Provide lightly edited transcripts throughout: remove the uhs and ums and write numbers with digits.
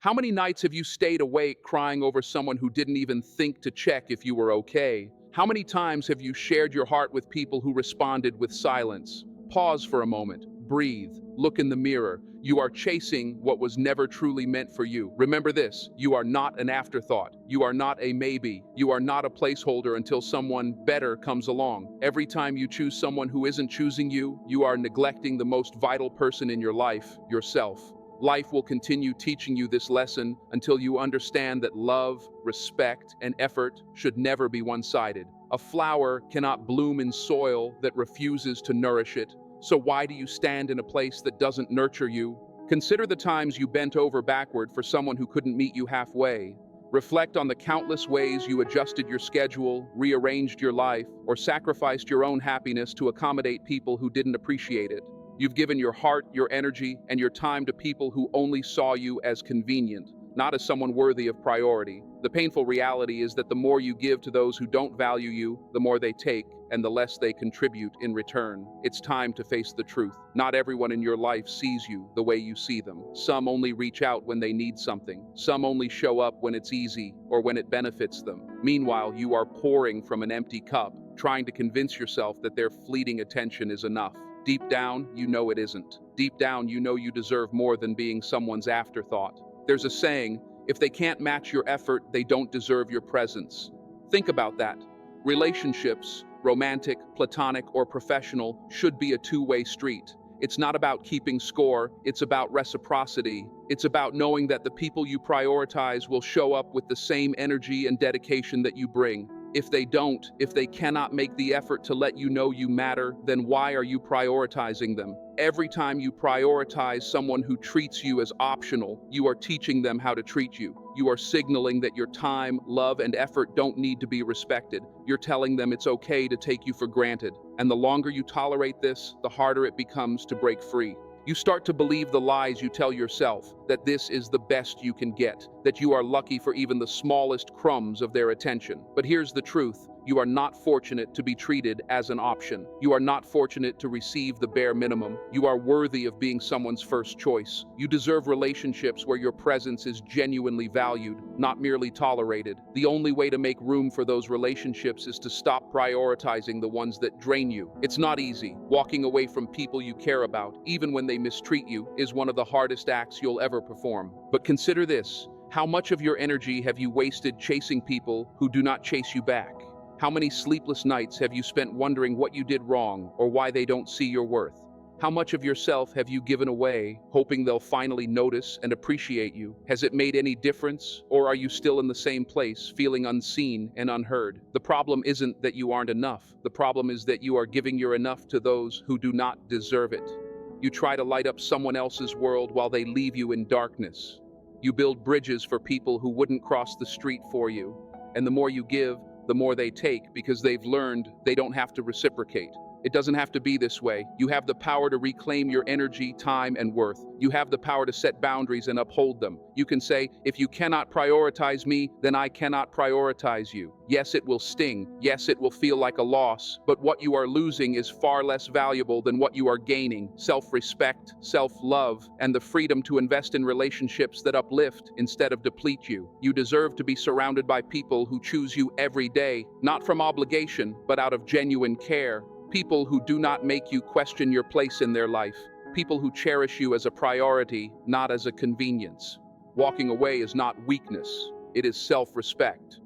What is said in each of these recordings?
How many nights have you stayed awake crying over someone who didn't even think to check if you were okay? How many times have you shared your heart with people who responded with silence? Pause for a moment, breathe, look in the mirror. You are chasing what was never truly meant for you. Remember this, you are not an afterthought. You are not a maybe. You are not a placeholder until someone better comes along. Every time you choose someone who isn't choosing you, you are neglecting the most vital person in your life, yourself. Life will continue teaching you this lesson until you understand that love, respect, and effort should never be one-sided. A flower cannot bloom in soil that refuses to nourish it. So why do you stand in a place that doesn't nurture you? Consider the times you bent over backward for someone who couldn't meet you halfway. Reflect on the countless ways you adjusted your schedule, rearranged your life, or sacrificed your own happiness to accommodate people who didn't appreciate it. You've given your heart, your energy, and your time to people who only saw you as convenient, not as someone worthy of priority. The painful reality is that the more you give to those who don't value you, the more they take, and the less they contribute in return. It's time to face the truth. Not everyone in your life sees you the way you see them. Some only reach out when they need something. Some only show up when it's easy or when it benefits them. Meanwhile, you are pouring from an empty cup, trying to convince yourself that their fleeting attention is enough. Deep down, you know it isn't. Deep down, you know you deserve more than being someone's afterthought. There's a saying, if they can't match your effort, they don't deserve your presence. Think about that. Relationships, romantic, platonic, or professional, should be a two-way street. It's not about keeping score, it's about reciprocity. It's about knowing that the people you prioritize will show up with the same energy and dedication that you bring. If they don't, if they cannot make the effort to let you know you matter, then why are you prioritizing them? Every time you prioritize someone who treats you as optional, you are teaching them how to treat you. You are signaling that your time, love, and effort don't need to be respected. You're telling them it's okay to take you for granted. And the longer you tolerate this, the harder it becomes to break free. You start to believe the lies you tell yourself, that this is the best you can get, that you are lucky for even the smallest crumbs of their attention. But here's the truth. You are not fortunate to be treated as an option. You are not fortunate to receive the bare minimum. You are worthy of being someone's first choice. You deserve relationships where your presence is genuinely valued, not merely tolerated. The only way to make room for those relationships is to stop prioritizing the ones that drain you. It's not easy. Walking away from people you care about, even when they mistreat you, is one of the hardest acts you'll ever perform. But consider this. How much of your energy have you wasted chasing people who do not chase you back? How many sleepless nights have you spent wondering what you did wrong or why they don't see your worth? How much of yourself have you given away, hoping they'll finally notice and appreciate you? Has it made any difference, or are you still in the same place, feeling unseen and unheard? The problem isn't that you aren't enough. The problem is that you are giving your enough to those who do not deserve it. You try to light up someone else's world while they leave you in darkness. You build bridges for people who wouldn't cross the street for you. And the more you give, the more they take, because they've learned they don't have to reciprocate. It doesn't have to be this way. You have the power to reclaim your energy, time, and worth. You have the power to set boundaries and uphold them. You can say, if you cannot prioritize me, then I cannot prioritize you. Yes, it will sting. Yes, it will feel like a loss. But what you are losing is far less valuable than what you are gaining. Self-respect, self-love, and the freedom to invest in relationships that uplift instead of deplete you. You deserve to be surrounded by people who choose you every day, not from obligation, but out of genuine care. People who do not make you question your place in their life. People who cherish you as a priority, not as a convenience. Walking away is not weakness, it is self-respect.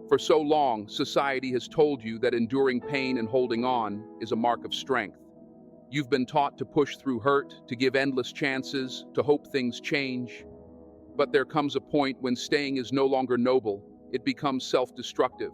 For so long, society has told you that enduring pain and holding on is a mark of strength. You've been taught to push through hurt, to give endless chances, to hope things change. But there comes a point when staying is no longer noble, it becomes self-destructive.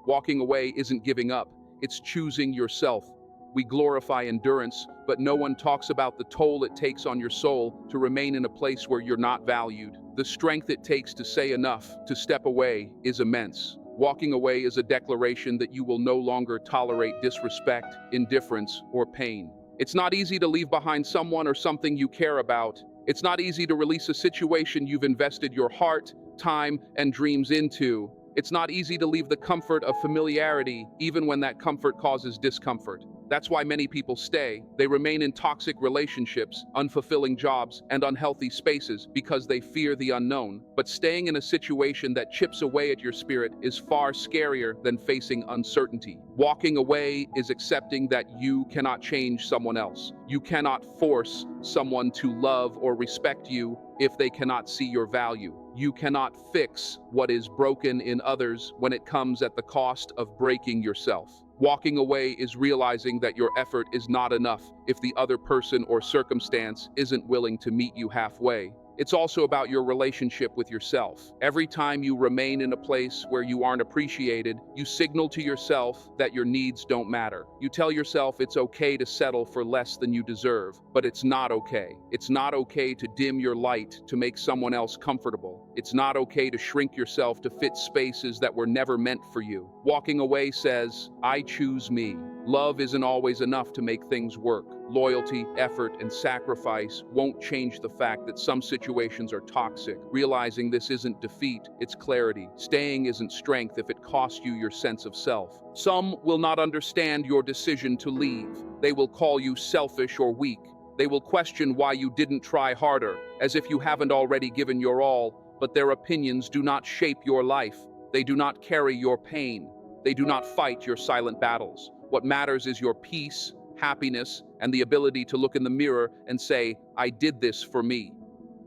Walking away isn't giving up, it's choosing yourself. We glorify endurance, but no one talks about the toll it takes on your soul to remain in a place where you're not valued. The strength it takes to say enough, to step away, is immense. Walking away is a declaration that you will no longer tolerate disrespect, indifference, or pain. It's not easy to leave behind someone or something you care about. It's not easy to release a situation you've invested your heart, time, and dreams into. It's not easy to leave the comfort of familiarity, even when that comfort causes discomfort. That's why many people stay. They remain in toxic relationships, unfulfilling jobs, and unhealthy spaces because they fear the unknown. But staying in a situation that chips away at your spirit is far scarier than facing uncertainty. Walking away is accepting that you cannot change someone else. You cannot force someone to love or respect you if they cannot see your value. You cannot fix what is broken in others when it comes at the cost of breaking yourself. Walking away is realizing that your effort is not enough if the other person or circumstance isn't willing to meet you halfway. It's also about your relationship with yourself. Every time you remain in a place where you aren't appreciated, you signal to yourself that your needs don't matter. You tell yourself it's okay to settle for less than you deserve, but it's not okay. It's not okay to dim your light to make someone else comfortable. It's not okay to shrink yourself to fit spaces that were never meant for you. Walking away says, I choose me. Love isn't always enough to make things work. Loyalty, effort, and sacrifice won't change the fact that some situations are toxic. Realizing this isn't defeat, it's clarity. Staying isn't strength if it costs you your sense of self. Some will not understand your decision to leave. They will call you selfish or weak. They will question why you didn't try harder, as if you haven't already given your all, but their opinions do not shape your life. They do not carry your pain. They do not fight your silent battles. What matters is your peace, happiness, and the ability to look in the mirror and say, I did this for me.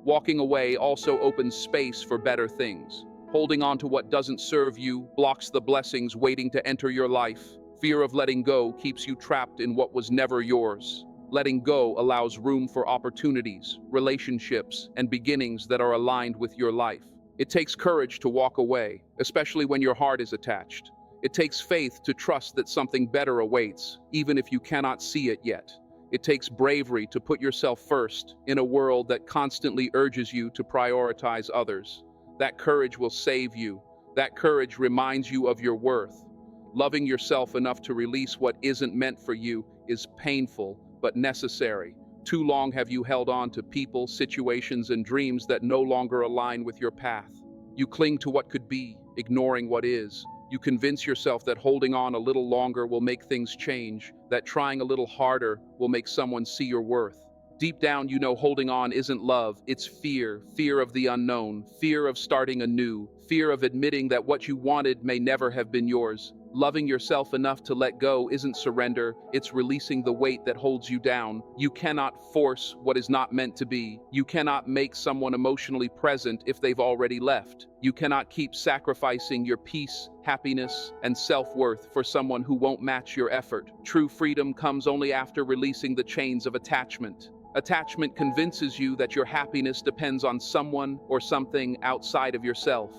Walking away also opens space for better things. Holding on to what doesn't serve you blocks the blessings waiting to enter your life. Fear of letting go keeps you trapped in what was never yours. Letting go allows room for opportunities, relationships, and beginnings that are aligned with your life. It takes courage to walk away, especially when your heart is attached. It takes faith to trust that something better awaits, even if you cannot see it yet. It takes bravery to put yourself first in a world that constantly urges you to prioritize others. That courage will save you. That courage reminds you of your worth. Loving yourself enough to release what isn't meant for you is painful, but necessary. Too long have you held on to people, situations, and dreams that no longer align with your path. You cling to what could be, ignoring what is. You convince yourself that holding on a little longer will make things change, that trying a little harder will make someone see your worth. Deep down, you know holding on isn't love, it's fear. Fear of the unknown, fear of starting anew, fear of admitting that what you wanted may never have been yours. Loving yourself enough to let go isn't surrender, it's releasing the weight that holds you down. You cannot force what is not meant to be. You cannot make someone emotionally present if they've already left. You cannot keep sacrificing your peace, happiness, and self-worth for someone who won't match your effort. True freedom comes only after releasing the chains of attachment. Attachment convinces you that your happiness depends on someone or something outside of yourself.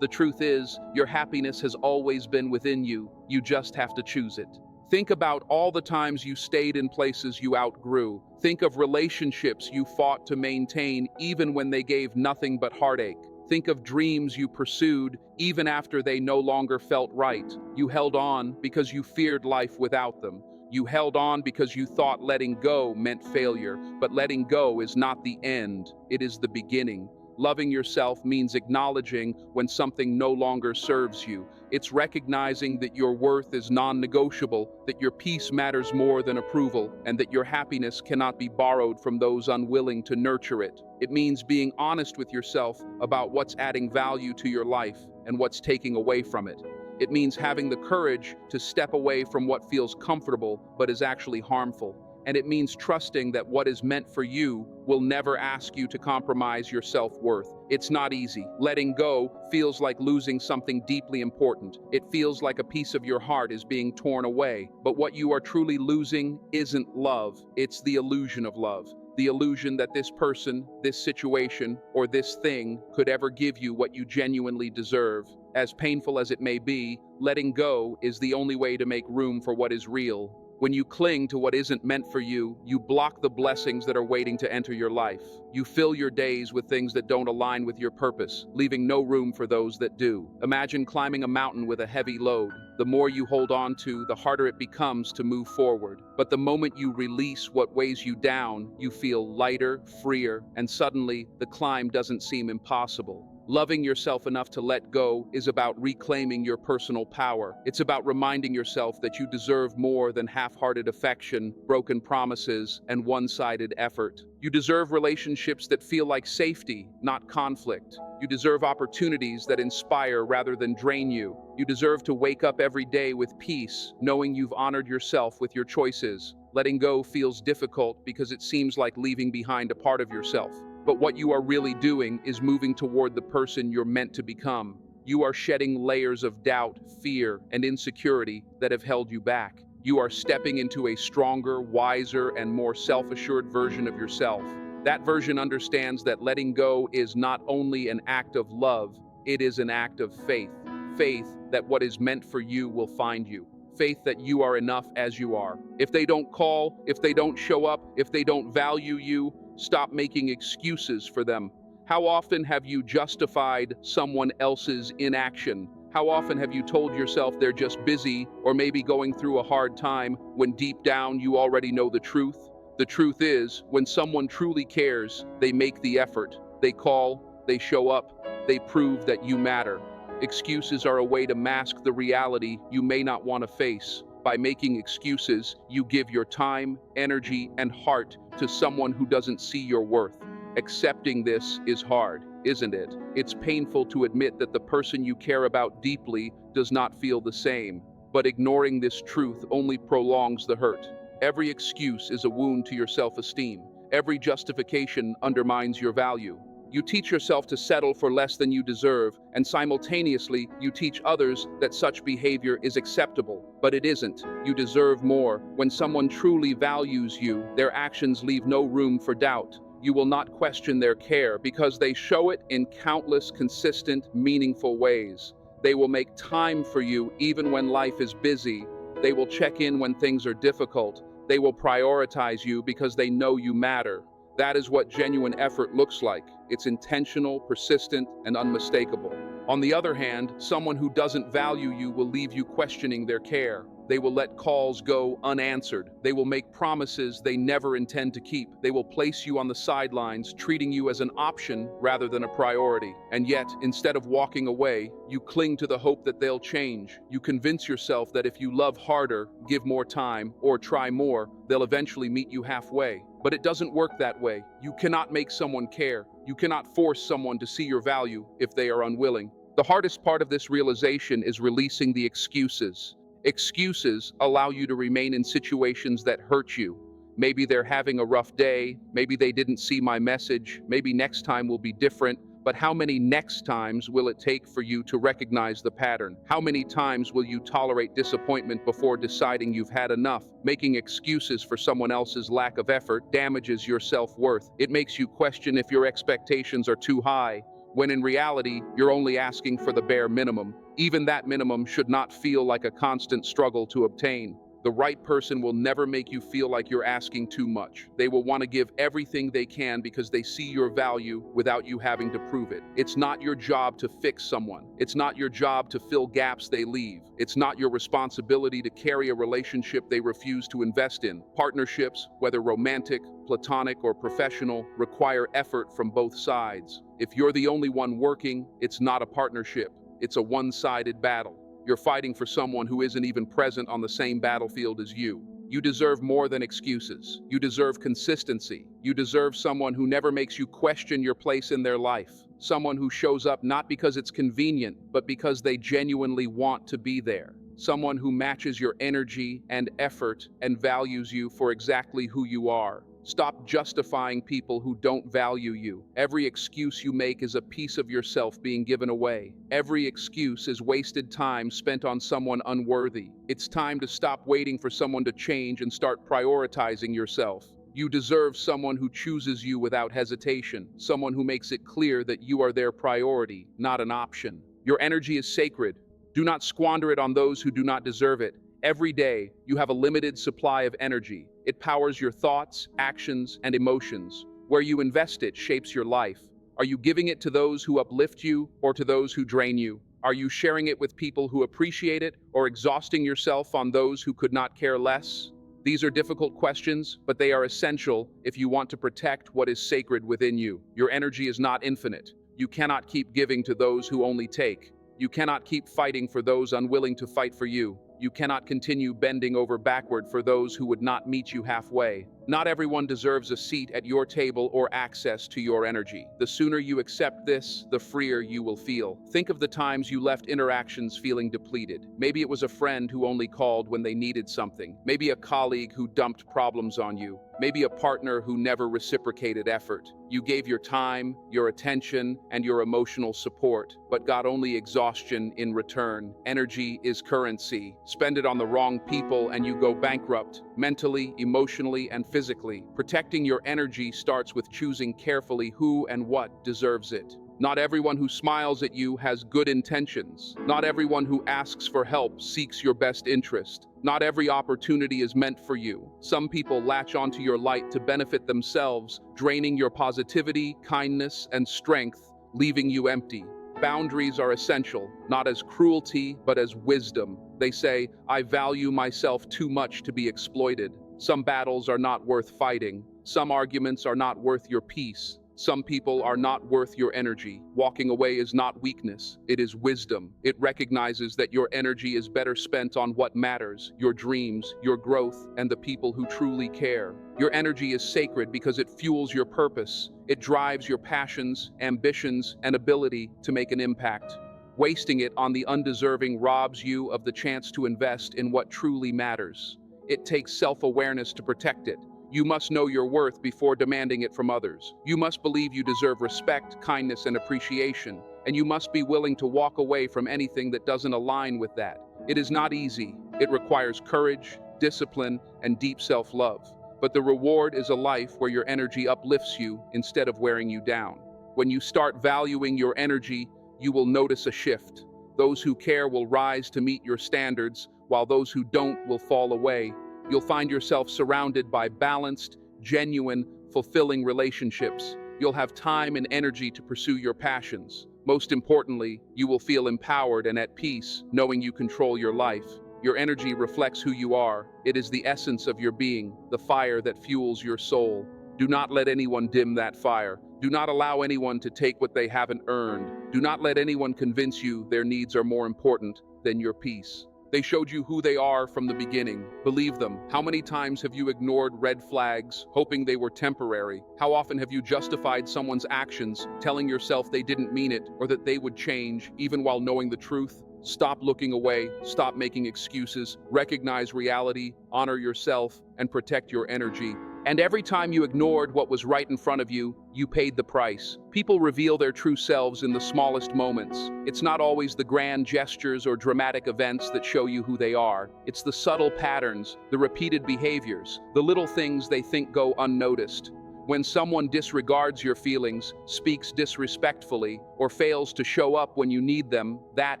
The truth is, your happiness has always been within you. You just have to choose it. Think about all the times you stayed in places you outgrew. Think of relationships you fought to maintain even when they gave nothing but heartache. Think of dreams you pursued even after they no longer felt right. You held on because you feared life without them. You held on because you thought letting go meant failure, but letting go is not the end, it is the beginning. Loving yourself means acknowledging when something no longer serves you. It's recognizing that your worth is non-negotiable, that your peace matters more than approval, and that your happiness cannot be borrowed from those unwilling to nurture it. It means being honest with yourself about what's adding value to your life and what's taking away from it. It means having the courage to step away from what feels comfortable but is actually harmful. And it means trusting that what is meant for you will never ask you to compromise your self-worth. It's not easy. Letting go feels like losing something deeply important. It feels like a piece of your heart is being torn away. But what you are truly losing isn't love. It's the illusion of love. The illusion that this person, this situation, or this thing could ever give you what you genuinely deserve. As painful as it may be, letting go is the only way to make room for what is real. When you cling to what isn't meant for you, you block the blessings that are waiting to enter your life. You fill your days with things that don't align with your purpose, leaving no room for those that do. Imagine climbing a mountain with a heavy load. The more you hold on to, the harder it becomes to move forward. But the moment you release what weighs you down, you feel lighter, freer, and suddenly the climb doesn't seem impossible. Loving yourself enough to let go is about reclaiming your personal power. It's about reminding yourself that you deserve more than half-hearted affection, broken promises, and one-sided effort. You deserve relationships that feel like safety, not conflict. You deserve opportunities that inspire rather than drain you. You deserve to wake up every day with peace, knowing you've honored yourself with your choices. Letting go feels difficult because it seems like leaving behind a part of yourself. But what you are really doing is moving toward the person you're meant to become. You are shedding layers of doubt, fear, and insecurity that have held you back. You are stepping into a stronger, wiser, and more self-assured version of yourself. That version understands that letting go is not only an act of love, it is an act of faith. Faith that what is meant for you will find you. Faith that you are enough as you are. If they don't call, if they don't show up, if they don't value you, stop making excuses for them. How often have you justified someone else's inaction? How often have you told yourself they're just busy or maybe going through a hard time when deep down you already know the truth? The truth is, when someone truly cares, they make the effort. They call, they show up, they prove that you matter. Excuses are a way to mask the reality you may not want to face. By making excuses, you give your time, energy, and heart to someone who doesn't see your worth. Accepting this is hard, isn't it? It's painful to admit that the person you care about deeply does not feel the same. But ignoring this truth only prolongs the hurt. Every excuse is a wound to your self-esteem. Every justification undermines your value. You teach yourself to settle for less than you deserve, and simultaneously, you teach others that such behavior is acceptable. But it isn't. You deserve more. When someone truly values you, their actions leave no room for doubt. You will not question their care because they show it in countless, consistent, meaningful ways. They will make time for you even when life is busy. They will check in when things are difficult. They will prioritize you because they know you matter. That is what genuine effort looks like. It's intentional, persistent, and unmistakable. On the other hand, someone who doesn't value you will leave you questioning their care. They will let calls go unanswered. They will make promises they never intend to keep. They will place you on the sidelines, treating you as an option rather than a priority. And yet, instead of walking away, you cling to the hope that they'll change. You convince yourself that if you love harder, give more time, or try more, they'll eventually meet you halfway. But it doesn't work that way. You cannot make someone care. You cannot force someone to see your value if they are unwilling. The hardest part of this realization is releasing the excuses. Excuses allow you to remain in situations that hurt you. Maybe they're having a rough day, maybe they didn't see my message, maybe next time will be different, but how many next times will it take for you to recognize the pattern? How many times will you tolerate disappointment before deciding you've had enough? Making excuses for someone else's lack of effort damages your self-worth. It makes you question if your expectations are too high, when in reality, you're only asking for the bare minimum. Even that minimum should not feel like a constant struggle to obtain. The right person will never make you feel like you're asking too much. They will want to give everything they can because they see your value without you having to prove it. It's not your job to fix someone. It's not your job to fill gaps they leave. It's not your responsibility to carry a relationship they refuse to invest in. Partnerships, whether romantic, platonic, or professional, require effort from both sides. If you're the only one working, it's not a partnership. It's a one-sided battle. You're fighting for someone who isn't even present on the same battlefield as you. You deserve more than excuses. You deserve consistency. You deserve someone who never makes you question your place in their life. Someone who shows up not because it's convenient, but because they genuinely want to be there. Someone who matches your energy and effort and values you for exactly who you are. Stop justifying people who don't value you. Every excuse you make is a piece of yourself being given away. Every excuse is wasted time spent on someone unworthy. It's time to stop waiting for someone to change and start prioritizing yourself. You deserve someone who chooses you without hesitation, someone who makes it clear that you are their priority, not an option. Your energy is sacred. Do not squander it on those who do not deserve it. Every day, you have a limited supply of energy. It powers your thoughts, actions, and emotions. Where you invest it shapes your life. Are you giving it to those who uplift you or to those who drain you? Are you sharing it with people who appreciate it or exhausting yourself on those who could not care less? These are difficult questions, but they are essential if you want to protect what is sacred within you. Your energy is not infinite. You cannot keep giving to those who only take. You cannot keep fighting for those unwilling to fight for you. You cannot continue bending over backward for those who would not meet you halfway. Not everyone deserves a seat at your table or access to your energy. The sooner you accept this, the freer you will feel. Think of the times you left interactions feeling depleted. Maybe it was a friend who only called when they needed something. Maybe a colleague who dumped problems on you. Maybe a partner who never reciprocated effort. You gave your time, your attention, and your emotional support, but got only exhaustion in return. Energy is currency. Spend it on the wrong people and you go bankrupt, mentally, emotionally, and physically. Protecting your energy starts with choosing carefully who and what deserves it. Not everyone who smiles at you has good intentions. Not everyone who asks for help seeks your best interest. Not every opportunity is meant for you. Some people latch onto your light to benefit themselves, draining your positivity, kindness, and strength, leaving you empty. Boundaries are essential, not as cruelty, but as wisdom. They say, I value myself too much to be exploited. Some battles are not worth fighting. Some arguments are not worth your peace. Some people are not worth your energy. Walking away is not weakness, it is wisdom. It recognizes that your energy is better spent on what matters, your dreams, your growth, and the people who truly care. Your energy is sacred because it fuels your purpose. It drives your passions, ambitions, and ability to make an impact. Wasting it on the undeserving robs you of the chance to invest in what truly matters. It takes self-awareness to protect it. You must know your worth before demanding it from others. You must believe you deserve respect, kindness, and appreciation, and you must be willing to walk away from anything that doesn't align with that. It is not easy. It requires courage, discipline, and deep self-love. But the reward is a life where your energy uplifts you instead of wearing you down. When you start valuing your energy, you will notice a shift. Those who care will rise to meet your standards, while those who don't will fall away. You'll find yourself surrounded by balanced, genuine, fulfilling relationships. You'll have time and energy to pursue your passions. Most importantly, you will feel empowered and at peace, knowing you control your life. Your energy reflects who you are. It is the essence of your being, the fire that fuels your soul. Do not let anyone dim that fire. Do not allow anyone to take what they haven't earned. Do not let anyone convince you their needs are more important than your peace. They showed you who they are from the beginning. Believe them. How many times have you ignored red flags, hoping they were temporary? How often have you justified someone's actions, telling yourself they didn't mean it or that they would change, even while knowing the truth? Stop looking away, stop making excuses, recognize reality, honor yourself, and protect your energy. And every time you ignored what was right in front of you, you paid the price. People reveal their true selves in the smallest moments. It's not always the grand gestures or dramatic events that show you who they are. It's the subtle patterns, the repeated behaviors, the little things they think go unnoticed. When someone disregards your feelings, speaks disrespectfully, or fails to show up when you need them, that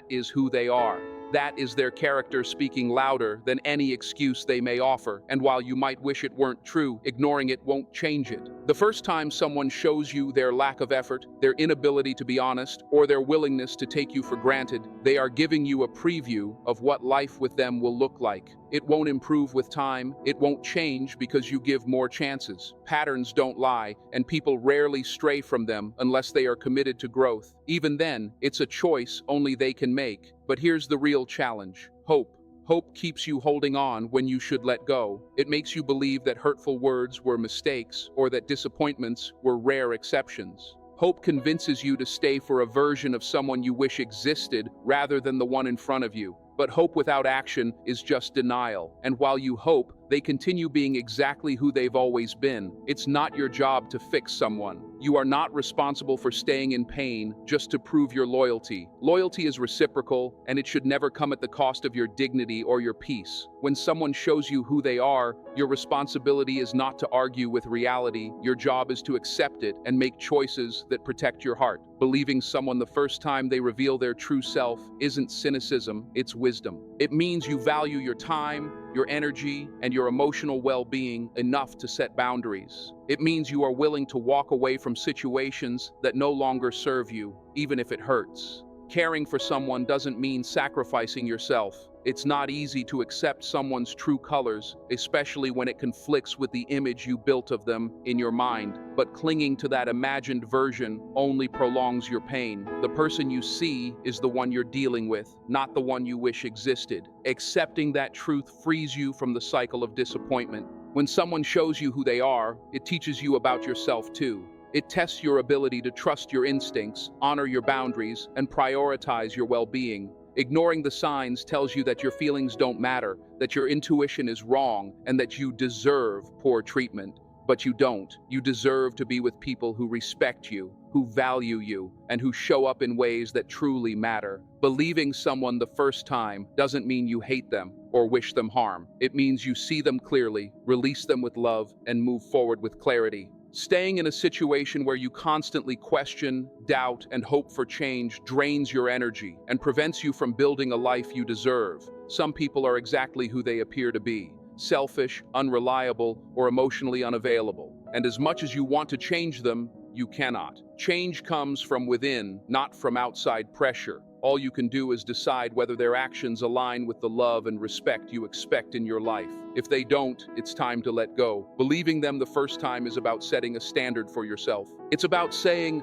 is who they are. That is their character speaking louder than any excuse they may offer, and while you might wish it weren't true, ignoring it won't change it. The first time someone shows you their lack of effort, their inability to be honest, or their willingness to take you for granted, they are giving you a preview of what life with them will look like. It won't improve with time, it won't change because you give more chances. Patterns don't lie, and people rarely stray from them unless they are committed to growth. Even then, it's a choice only they can make. But here's the real challenge: hope. Hope keeps you holding on when you should let go. It makes you believe that hurtful words were mistakes or that disappointments were rare exceptions. Hope convinces you to stay for a version of someone you wish existed rather than the one in front of you. But hope without action is just denial. And while you hope, they continue being exactly who they've always been. It's not your job to fix someone. You are not responsible for staying in pain just to prove your loyalty. Loyalty is reciprocal, and it should never come at the cost of your dignity or your peace. When someone shows you who they are, your responsibility is not to argue with reality. Your job is to accept it and make choices that protect your heart. Believing someone the first time they reveal their true self isn't cynicism, it's wisdom. It means you value your time, your energy, and your emotional well-being enough to set boundaries. It means you are willing to walk away from situations that no longer serve you, even if it hurts. Caring for someone doesn't mean sacrificing yourself. It's not easy to accept someone's true colors, especially when it conflicts with the image you built of them in your mind. But clinging to that imagined version only prolongs your pain. The person you see is the one you're dealing with, not the one you wish existed. Accepting that truth frees you from the cycle of disappointment. When someone shows you who they are, it teaches you about yourself too. It tests your ability to trust your instincts, honor your boundaries, and prioritize your well-being. Ignoring the signs tells you that your feelings don't matter, that your intuition is wrong, and that you deserve poor treatment. But you don't. You deserve to be with people who respect you, who value you, and who show up in ways that truly matter. Believing someone the first time doesn't mean you hate them or wish them harm. It means you see them clearly, release them with love, and move forward with clarity. Staying in a situation where you constantly question, doubt, and hope for change drains your energy and prevents you from building a life you deserve. Some people are exactly who they appear to be: selfish, unreliable, or emotionally unavailable. And as much as you want to change them, you cannot. Change comes from within, not from outside pressure. All you can do is decide whether their actions align with the love and respect you expect in your life. If they don't, it's time to let go. Believing them the first time is about setting a standard for yourself. It's about saying,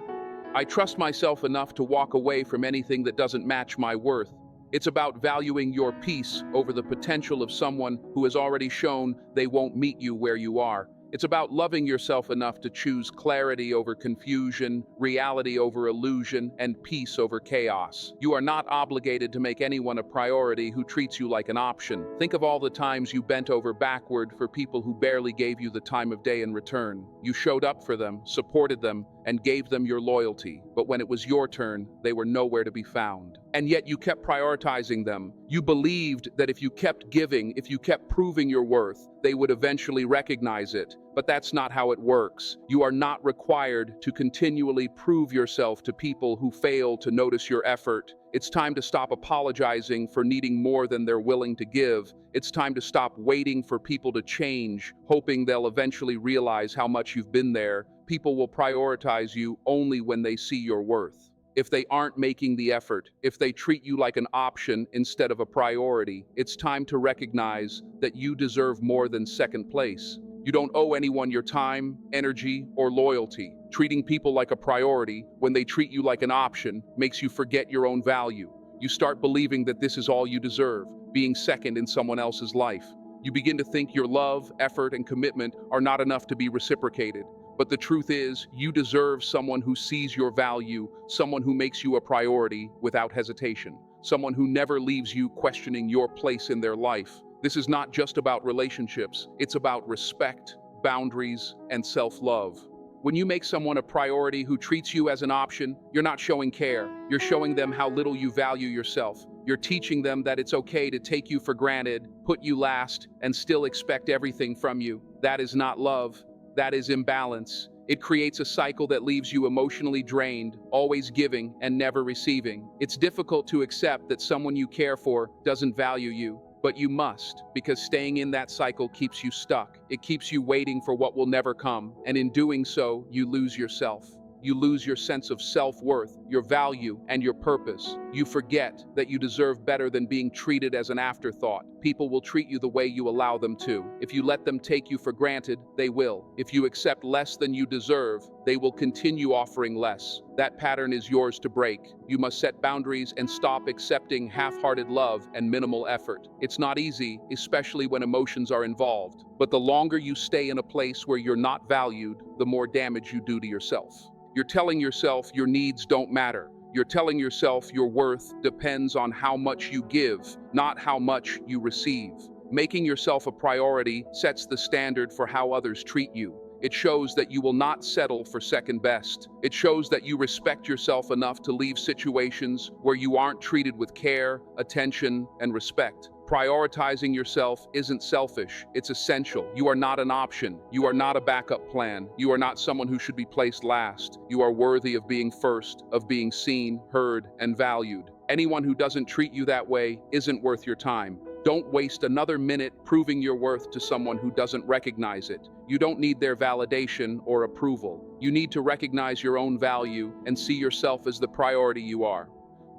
I trust myself enough to walk away from anything that doesn't match my worth. It's about valuing your peace over the potential of someone who has already shown they won't meet you where you are. It's about loving yourself enough to choose clarity over confusion, reality over illusion, and peace over chaos. You are not obligated to make anyone a priority who treats you like an option. Think of all the times you bent over backward for people who barely gave you the time of day in return. You showed up for them, supported them, and gave them your loyalty. But when it was your turn, they were nowhere to be found. And yet you kept prioritizing them. You believed that if you kept giving, if you kept proving your worth, they would eventually recognize it. But that's not how it works. You are not required to continually prove yourself to people who fail to notice your effort. It's time to stop apologizing for needing more than they're willing to give. It's time to stop waiting for people to change, hoping they'll eventually realize how much you've been there. People will prioritize you only when they see your worth. If they aren't making the effort, if they treat you like an option instead of a priority, it's time to recognize that you deserve more than second place. You don't owe anyone your time, energy, or loyalty. Treating people like a priority when they treat you like an option makes you forget your own value. You start believing that this is all you deserve, being second in someone else's life. You begin to think your love, effort, and commitment are not enough to be reciprocated. But the truth is, you deserve someone who sees your value, someone who makes you a priority without hesitation, someone who never leaves you questioning your place in their life. This is not just about relationships, it's about respect, boundaries, and self-love. When you make someone a priority who treats you as an option, you're not showing care. You're showing them how little you value yourself. You're teaching them that it's okay to take you for granted, put you last, and still expect everything from you. That is not love. That is imbalance. It creates a cycle that leaves you emotionally drained, always giving and never receiving. It's difficult to accept that someone you care for doesn't value you, but you must, because staying in that cycle keeps you stuck. It keeps you waiting for what will never come, and in doing so, you lose yourself. You lose your sense of self-worth, your value, and your purpose. You forget that you deserve better than being treated as an afterthought. People will treat you the way you allow them to. If you let them take you for granted, they will. If you accept less than you deserve, they will continue offering less. That pattern is yours to break. You must set boundaries and stop accepting half-hearted love and minimal effort. It's not easy, especially when emotions are involved. But the longer you stay in a place where you're not valued, the more damage you do to yourself. You're telling yourself your needs don't matter. You're telling yourself your worth depends on how much you give, not how much you receive. Making yourself a priority sets the standard for how others treat you. It shows that you will not settle for second best. It shows that you respect yourself enough to leave situations where you aren't treated with care, attention, and respect. Prioritizing yourself isn't selfish, it's essential. You are not an option. You are not a backup plan. You are not someone who should be placed last. You are worthy of being first, of being seen, heard, and valued. Anyone who doesn't treat you that way isn't worth your time. Don't waste another minute proving your worth to someone who doesn't recognize it. You don't need their validation or approval. You need to recognize your own value and see yourself as the priority you are.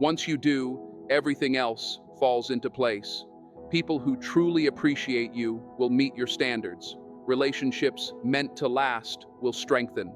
Once you do, everything else falls into place. People who truly appreciate you will meet your standards. Relationships meant to last will strengthen.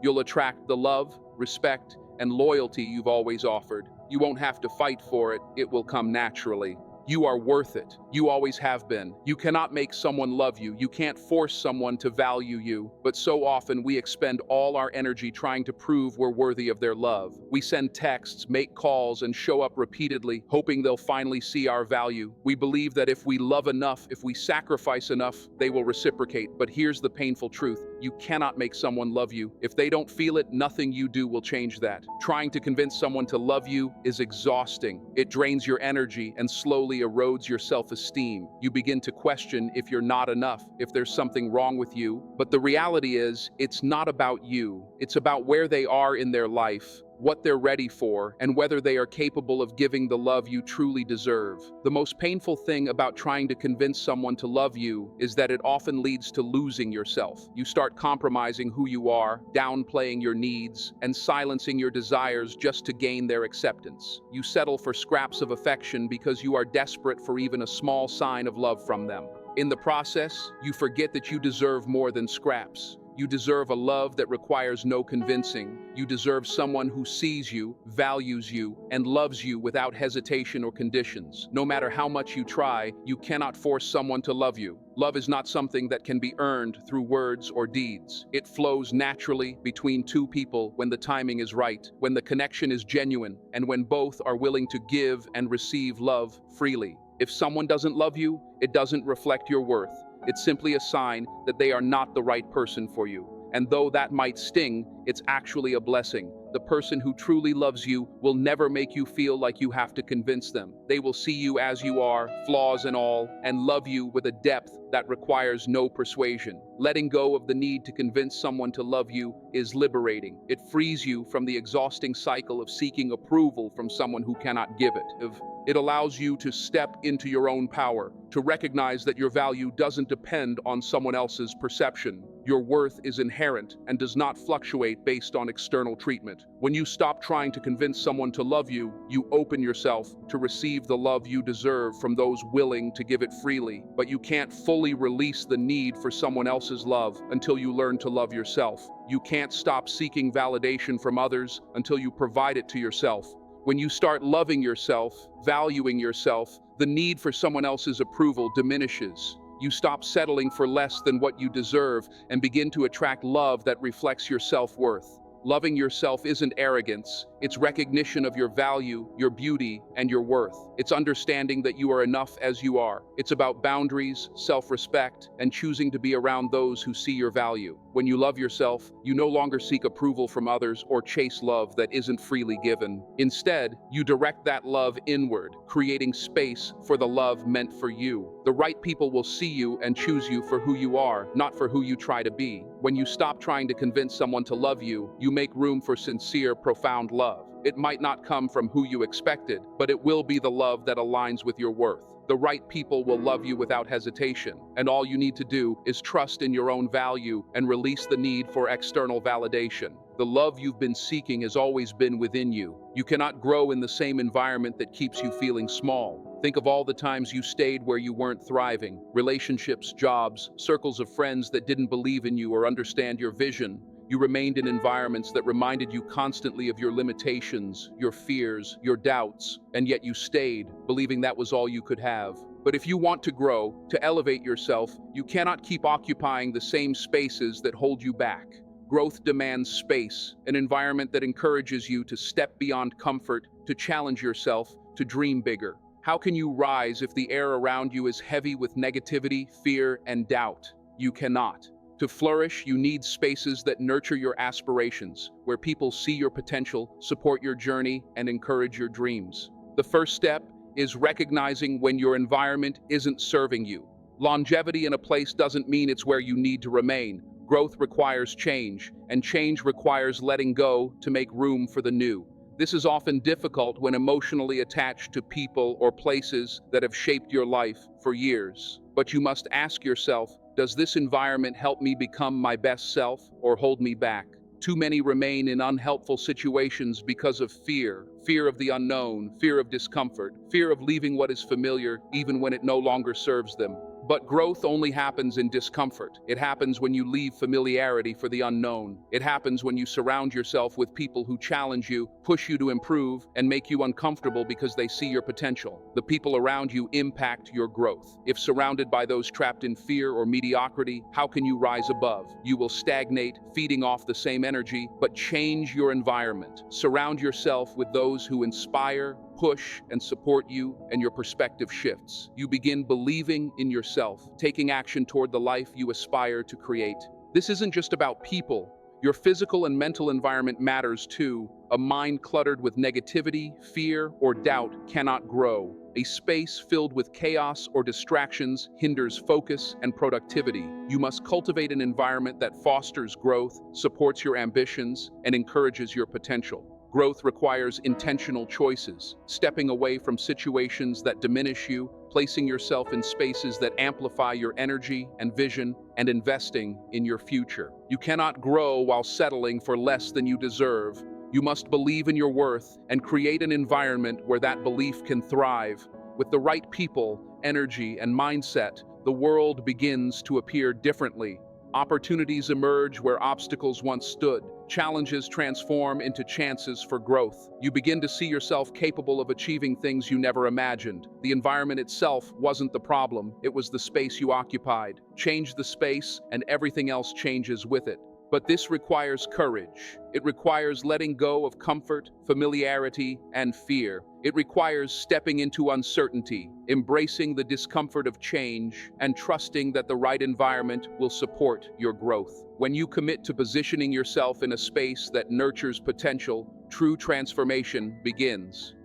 You'll attract the love, respect, and loyalty you've always offered. You won't have to fight for it, it will come naturally. You are worth it. You always have been. You cannot make someone love you. You can't force someone to value you. But so often we expend all our energy trying to prove we're worthy of their love. We send texts, make calls, and show up repeatedly, hoping they'll finally see our value. We believe that if we love enough, if we sacrifice enough, they will reciprocate. But here's the painful truth. You cannot make someone love you. If they don't feel it, nothing you do will change that. Trying to convince someone to love you is exhausting. It drains your energy and slowly erodes your self-esteem. You begin to question if you're not enough, if there's something wrong with you. But the reality is, it's not about you. It's about where they are in their life, what they're ready for, and whether they are capable of giving the love you truly deserve. The most painful thing about trying to convince someone to love you is that it often leads to losing yourself. You start compromising who you are, downplaying your needs, and silencing your desires just to gain their acceptance. You settle for scraps of affection because you are desperate for even a small sign of love from them. In the process, you forget that you deserve more than scraps. You deserve a love that requires no convincing. You deserve someone who sees you, values you, and loves you without hesitation or conditions. No matter how much you try, you cannot force someone to love you. Love is not something that can be earned through words or deeds. It flows naturally between two people when the timing is right, when the connection is genuine, and when both are willing to give and receive love freely. If someone doesn't love you, it doesn't reflect your worth. It's simply a sign that they are not the right person for you. And though that might sting, it's actually a blessing. The person who truly loves you will never make you feel like you have to convince them. They will see you as you are, flaws and all, and love you with a depth that requires no persuasion. Letting go of the need to convince someone to love you is liberating. It frees you from the exhausting cycle of seeking approval from someone who cannot give it. It allows you to step into your own power, to recognize that your value doesn't depend on someone else's perception. Your worth is inherent and does not fluctuate based on external treatment. When you stop trying to convince someone to love you, you open yourself to receive the love you deserve from those willing to give it freely. But you can't fully release the need for someone else's love until you learn to love yourself. You can't stop seeking validation from others until you provide it to yourself. When you start loving yourself, valuing yourself, the need for someone else's approval diminishes. You stop settling for less than what you deserve and begin to attract love that reflects your self-worth. Loving yourself isn't arrogance, it's recognition of your value, your beauty, and your worth. It's understanding that you are enough as you are. It's about boundaries, self-respect, and choosing to be around those who see your value. When you love yourself, you no longer seek approval from others or chase love that isn't freely given. Instead, you direct that love inward, creating space for the love meant for you. The right people will see you and choose you for who you are, not for who you try to be. When you stop trying to convince someone to love you, you make room for sincere, profound love. It might not come from who you expected, but it will be the love that aligns with your worth. The right people will love you without hesitation, and all you need to do is trust in your own value and release the need for external validation. The love you've been seeking has always been within you. You cannot grow in the same environment that keeps you feeling small. Think of all the times you stayed where you weren't thriving. Relationships, jobs, circles of friends that didn't believe in you or understand your vision. You remained in environments that reminded you constantly of your limitations, your fears, your doubts, and yet you stayed, believing that was all you could have. But if you want to grow, to elevate yourself, you cannot keep occupying the same spaces that hold you back. Growth demands space, an environment that encourages you to step beyond comfort, to challenge yourself, to dream bigger. How can you rise if the air around you is heavy with negativity, fear, and doubt? You cannot. To flourish, you need spaces that nurture your aspirations, where people see your potential, support your journey, and encourage your dreams. The first step is recognizing when your environment isn't serving you. Longevity in a place doesn't mean it's where you need to remain. Growth requires change, and change requires letting go to make room for the new. This is often difficult when emotionally attached to people or places that have shaped your life for years. But you must ask yourself, does this environment help me become my best self or hold me back? Too many remain in unhelpful situations because of fear. Fear of the unknown, fear of discomfort, fear of leaving what is familiar even when it no longer serves them. But growth only happens in discomfort. It happens when you leave familiarity for the unknown. It happens when you surround yourself with people who challenge you, push you to improve, and make you uncomfortable because they see your potential. The people around you impact your growth. If surrounded by those trapped in fear or mediocrity, how can you rise above? You will stagnate, feeding off the same energy, but change your environment. Surround yourself with those who inspire, push, and support you, and your perspective shifts. You begin believing in yourself, taking action toward the life you aspire to create. This isn't just about people. Your physical and mental environment matters too. A mind cluttered with negativity, fear, or doubt cannot grow. A space filled with chaos or distractions hinders focus and productivity. You must cultivate an environment that fosters growth, supports your ambitions, and encourages your potential. Growth requires intentional choices, stepping away from situations that diminish you, placing yourself in spaces that amplify your energy and vision, and investing in your future. You cannot grow while settling for less than you deserve. You must believe in your worth and create an environment where that belief can thrive. With the right people, energy, and mindset, the world begins to appear differently. Opportunities emerge where obstacles once stood. Challenges transform into chances for growth. You begin to see yourself capable of achieving things you never imagined. The environment itself wasn't the problem, it was the space you occupied. Change the space, and everything else changes with it. But this requires courage. It requires letting go of comfort, familiarity, and fear. It requires stepping into uncertainty, embracing the discomfort of change, and trusting that the right environment will support your growth. When you commit to positioning yourself in a space that nurtures potential, true transformation begins.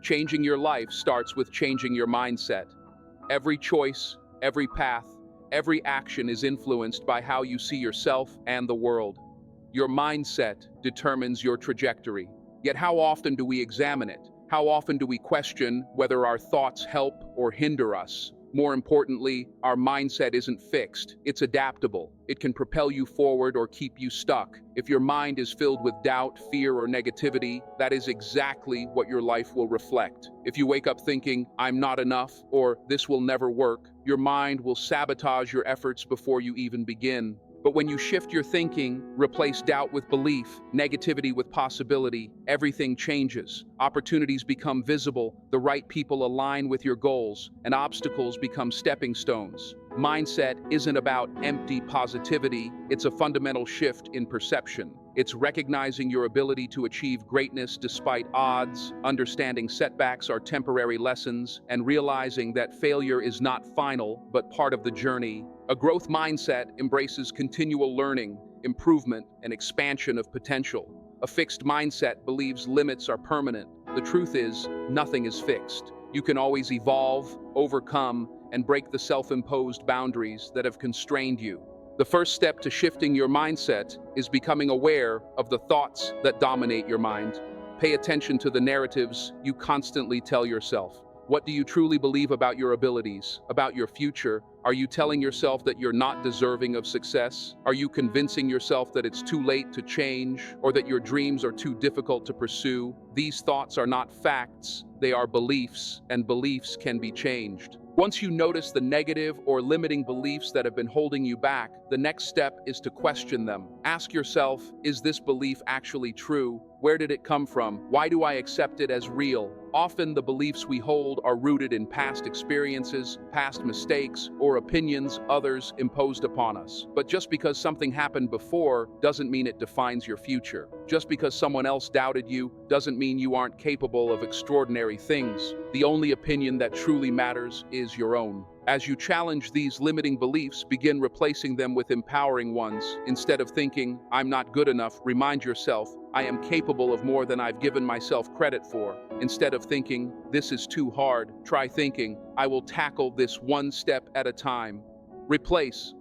Changing your life starts with changing your mindset. Every choice, every path, every action is influenced by how you see yourself and the world. Your mindset determines your trajectory. Yet how often do we examine it? How often do we question whether our thoughts help or hinder us? More importantly, our mindset isn't fixed, it's adaptable. It can propel you forward or keep you stuck. If your mind is filled with doubt, fear, or negativity, that is exactly what your life will reflect. If you wake up thinking, "I'm not enough," or "this will never work," your mind will sabotage your efforts before you even begin. But when you shift your thinking, replace doubt with belief, negativity with possibility, everything changes. Opportunities become visible, the right people align with your goals, and obstacles become stepping stones. Mindset isn't about empty positivity, it's a fundamental shift in perception. It's recognizing your ability to achieve greatness despite odds, understanding setbacks are temporary lessons, and realizing that failure is not final, but part of the journey. A growth mindset embraces continual learning, improvement, and expansion of potential. A fixed mindset believes limits are permanent. The truth is, nothing is fixed. You can always evolve, overcome, and break the self-imposed boundaries that have constrained you. The first step to shifting your mindset is becoming aware of the thoughts that dominate your mind. Pay attention to the narratives you constantly tell yourself. What do you truly believe about your abilities, about your future? Are you telling yourself that you're not deserving of success? Are you convincing yourself that it's too late to change, or that your dreams are too difficult to pursue? These thoughts are not facts, they are beliefs, and beliefs can be changed. Once you notice the negative or limiting beliefs that have been holding you back, the next step is to question them. Ask yourself, is this belief actually true? Where did it come from? Why do I accept it as real? Often the beliefs we hold are rooted in past experiences, past mistakes, or opinions others imposed upon us. But just because something happened before doesn't mean it defines your future. Just because someone else doubted you doesn't mean you aren't capable of extraordinary things. The only opinion that truly matters is your own. As you challenge these limiting beliefs, begin replacing them with empowering ones. Instead of thinking, "I'm not good enough," remind yourself, "I am capable of more than I've given myself credit for." Instead of thinking, "This is too hard," try thinking, "I will tackle this one step at a time." Replace,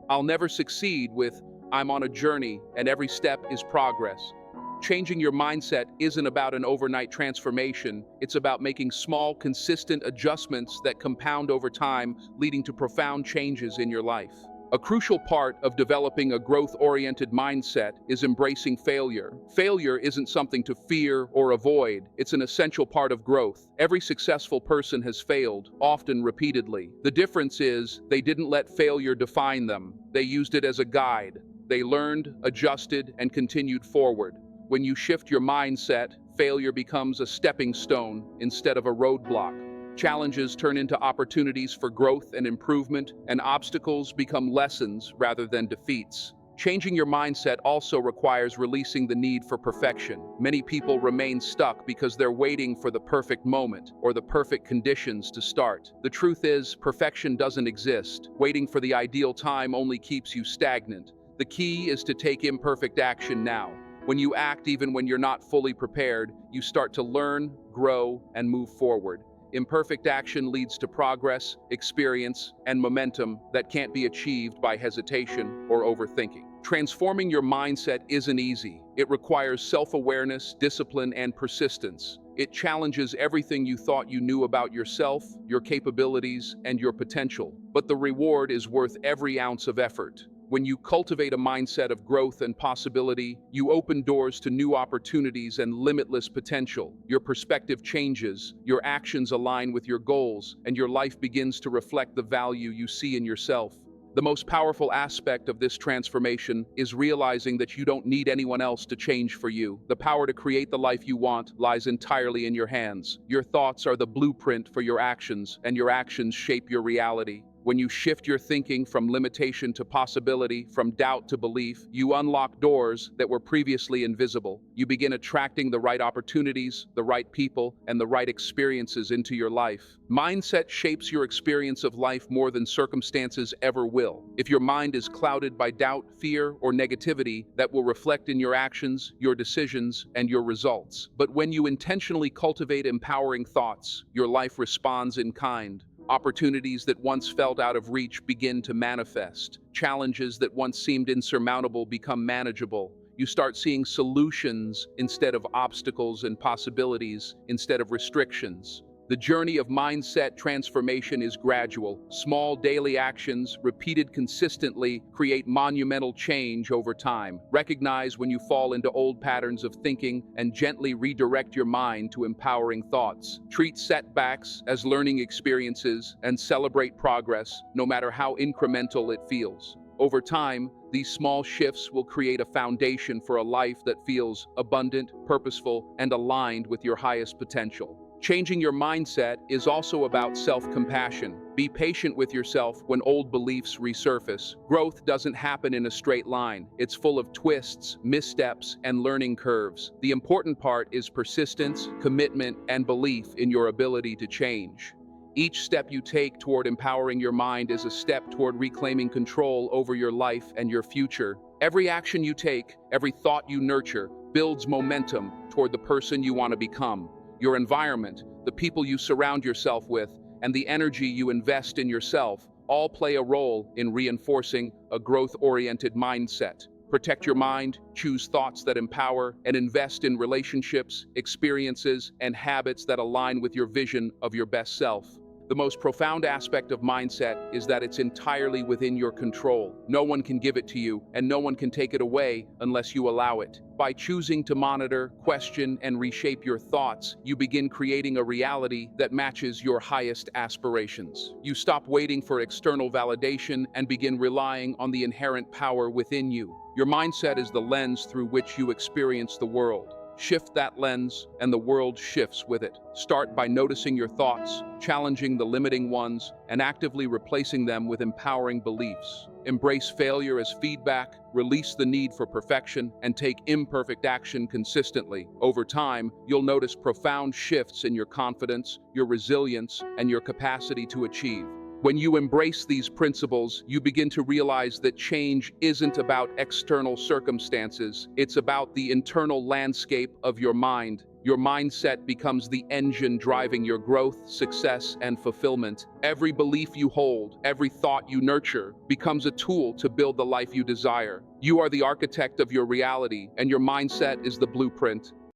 "I'll never succeed," with, "I'm on a journey and every step is progress." Changing your mindset isn't about an overnight transformation, it's about making small, consistent adjustments that compound over time, leading to profound changes in your life. A crucial part of developing a growth-oriented mindset is embracing failure. Failure isn't something to fear or avoid. It's an essential part of growth. Every successful person has failed, often repeatedly. The difference is they didn't let failure define them. They used it as a guide. They learned, adjusted, and continued forward. When you shift your mindset, failure becomes a stepping stone instead of a roadblock. Challenges turn into opportunities for growth and improvement, and obstacles become lessons rather than defeats. Changing your mindset also requires releasing the need for perfection. Many people remain stuck because they're waiting for the perfect moment or the perfect conditions to start. The truth is, perfection doesn't exist. Waiting for the ideal time only keeps you stagnant. The key is to take imperfect action now. When you act even when you're not fully prepared, you start to learn, grow, and move forward. Imperfect action leads to progress, experience, and momentum that can't be achieved by hesitation or overthinking. Transforming your mindset isn't easy. It requires self-awareness, discipline, and persistence. It challenges everything you thought you knew about yourself, your capabilities, and your potential. But the reward is worth every ounce of effort. When you cultivate a mindset of growth and possibility, you open doors to new opportunities and limitless potential. Your perspective changes, your actions align with your goals, and your life begins to reflect the value you see in yourself. The most powerful aspect of this transformation is realizing that you don't need anyone else to change for you. The power to create the life you want lies entirely in your hands. Your thoughts are the blueprint for your actions, and your actions shape your reality. When you shift your thinking from limitation to possibility, from doubt to belief, you unlock doors that were previously invisible. You begin attracting the right opportunities, the right people, and the right experiences into your life. Mindset shapes your experience of life more than circumstances ever will. If your mind is clouded by doubt, fear, or negativity, that will reflect in your actions, your decisions, and your results. But when you intentionally cultivate empowering thoughts, your life responds in kind. Opportunities that once felt out of reach begin to manifest. Challenges that once seemed insurmountable become manageable. You start seeing solutions instead of obstacles and possibilities instead of restrictions. The journey of mindset transformation is gradual. Small daily actions, repeated consistently, create monumental change over time. Recognize when you fall into old patterns of thinking and gently redirect your mind to empowering thoughts. Treat setbacks as learning experiences and celebrate progress, no matter how incremental it feels. Over time, these small shifts will create a foundation for a life that feels abundant, purposeful, and aligned with your highest potential. Changing your mindset is also about self-compassion. Be patient with yourself when old beliefs resurface. Growth doesn't happen in a straight line. It's full of twists, missteps, and learning curves. The important part is persistence, commitment, and belief in your ability to change. Each step you take toward empowering your mind is a step toward reclaiming control over your life and your future. Every action you take, every thought you nurture, builds momentum toward the person you want to become. Your environment, the people you surround yourself with, and the energy you invest in yourself all play a role in reinforcing a growth-oriented mindset. Protect your mind, choose thoughts that empower, and invest in relationships, experiences, and habits that align with your vision of your best self. The most profound aspect of mindset is that it's entirely within your control. No one can give it to you, and no one can take it away unless you allow it. By choosing to monitor, question, and reshape your thoughts, you begin creating a reality that matches your highest aspirations. You stop waiting for external validation and begin relying on the inherent power within you. Your mindset is the lens through which you experience the world. Shift that lens, and the world shifts with it. Start by noticing your thoughts, challenging the limiting ones, and actively replacing them with empowering beliefs. Embrace failure as feedback, release the need for perfection, and take imperfect action consistently. Over time, you'll notice profound shifts in your confidence, your resilience, and your capacity to achieve. When you embrace these principles, you begin to realize that change isn't about external circumstances. It's about the internal landscape of your mind. Your mindset becomes the engine driving your growth, success, and fulfillment. Every belief you hold, every thought you nurture, becomes a tool to build the life you desire. You are the architect of your reality, and your mindset is the blueprint.